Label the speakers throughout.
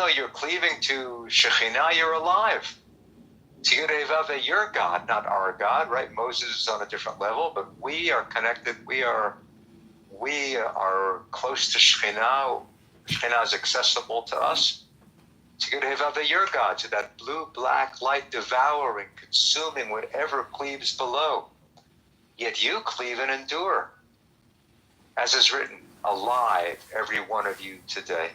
Speaker 1: though you're cleaving to Shekhinah, you're alive. Tigurevave, your God, not our God, right? Moses is on a different level, but we are connected. We are close to Shekhinah. Shekhinah is accessible to us. Tigurevave, your God, to that blue-black light devouring, consuming whatever cleaves below. Yet you cleave and endure. As is written, alive, every one of you today.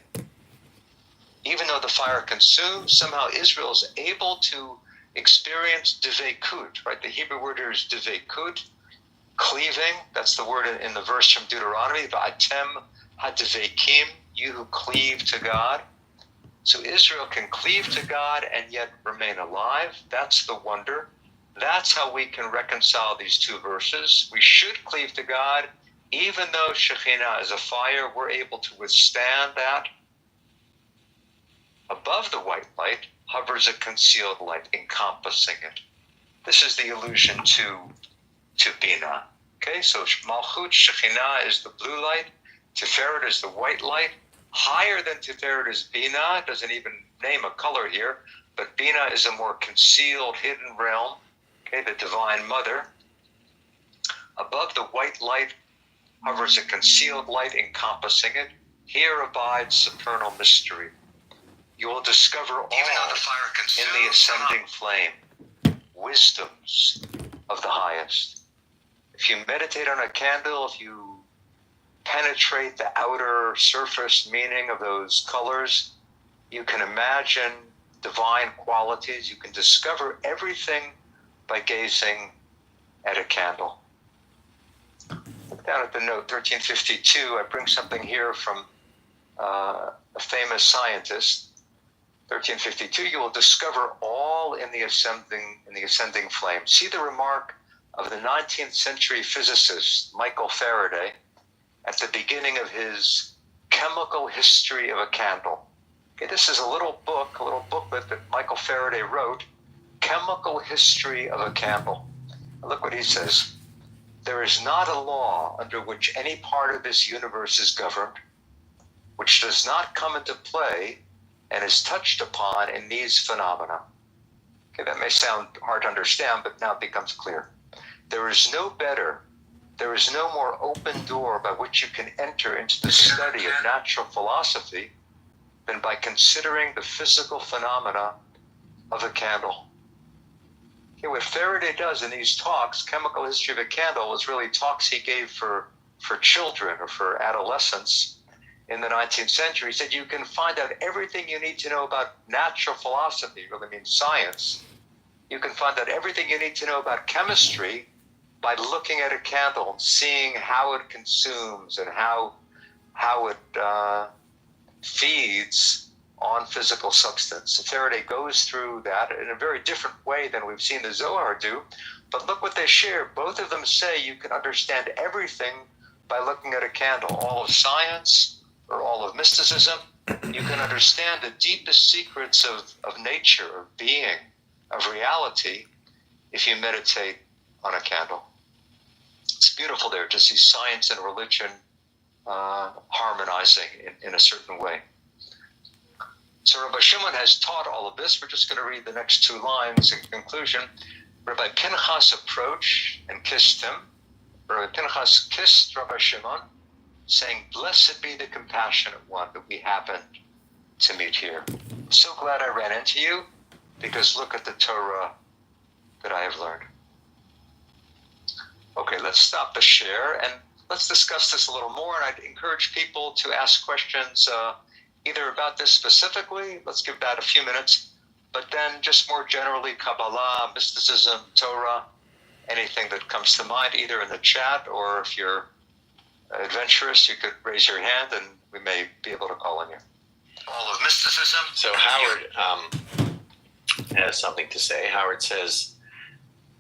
Speaker 1: Even though the fire consumes, somehow Israel is able to experience devekut, right? The Hebrew word here is devekut, cleaving. That's the word in the verse from Deuteronomy, va'atem hadevekim, you who cleave to God. So Israel can cleave to God and yet remain alive. That's the wonder. That's how we can reconcile these two verses. We should cleave to God. Even though Shekhinah is a fire, we're able to withstand that. Above the white light hovers a concealed light, encompassing it. This is the allusion to Bina. Okay, so Malchut, Shekhinah is the blue light. Tiferet is the white light. Higher than Tiferet is Bina. It doesn't even name a color here, but Bina is a more concealed, hidden realm. Okay, the Divine Mother. Above the white light hovers a concealed light encompassing it. Here abides supernal mystery. You will discover all in the ascending flame, wisdoms of the highest. If you meditate on a candle, if you penetrate the outer surface meaning of those colors, you can imagine divine qualities. You can discover everything by gazing at a candle. Look down at the note 1352. I bring something here from a famous scientist. 1352, you will discover all in the ascending flame. See the remark of the 19th century physicist Michael Faraday at the beginning of his Chemical History of a Candle. Okay, this is a little booklet that Michael Faraday wrote, Chemical History of a Candle. And look what he says. There is not a law under which any part of this universe is governed, which does not come into play and is touched upon in these phenomena. Okay, that may sound hard to understand, but now it becomes clear. There is no more open door by which you can enter into the study of natural philosophy than by considering the physical phenomena of a candle. Okay, what Faraday does in these talks, Chemical History of a Candle, is really talks he gave for children or for adolescents in the 19th century. He said you can find out everything you need to know about natural philosophy, really means science. You can find out everything you need to know about chemistry by looking at a candle and seeing how it consumes and how it feeds on physical substance. And Faraday goes through that in a very different way than we've seen the Zohar do. But look what they share. Both of them say you can understand everything by looking at a candle. All of science or all of mysticism, you can understand the deepest secrets of nature, of being, of reality, if you meditate on a candle. It's beautiful there to see science and religion harmonizing in a certain way. So Rabbi Shimon has taught all of this. We're just going to read the next two lines in conclusion. Rabbi Pinchas approached and kissed him. Rabbi Pinchas kissed Rabbi Shimon, saying, "Blessed be the compassionate one that we happened to meet here. I'm so glad I ran into you, because look at the Torah that I have learned." Okay, let's stop the share and let's discuss this a little more. And I'd encourage people to ask questions either about this specifically, let's give that a few minutes, but then just more generally, Kabbalah, mysticism, Torah, anything that comes to mind, either in the chat or if you're adventurous, you could raise your hand and we may be able to call on you. All of mysticism.
Speaker 2: So Howard has something to say. Howard says,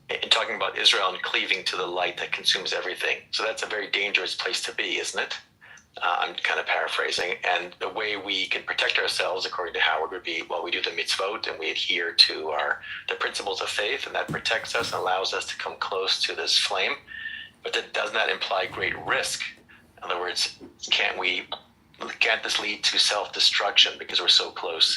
Speaker 2: in talking about Israel and cleaving to the light that consumes everything. So that's a very dangerous place to be, isn't it? I'm kind of paraphrasing. And the way we can protect ourselves, according to Howard, would be, well, we do the mitzvot and we adhere to the principles of faith, and that protects us and allows us to come close to this flame. But that does not imply great risk. In other words, can't this lead to self-destruction because we're so close?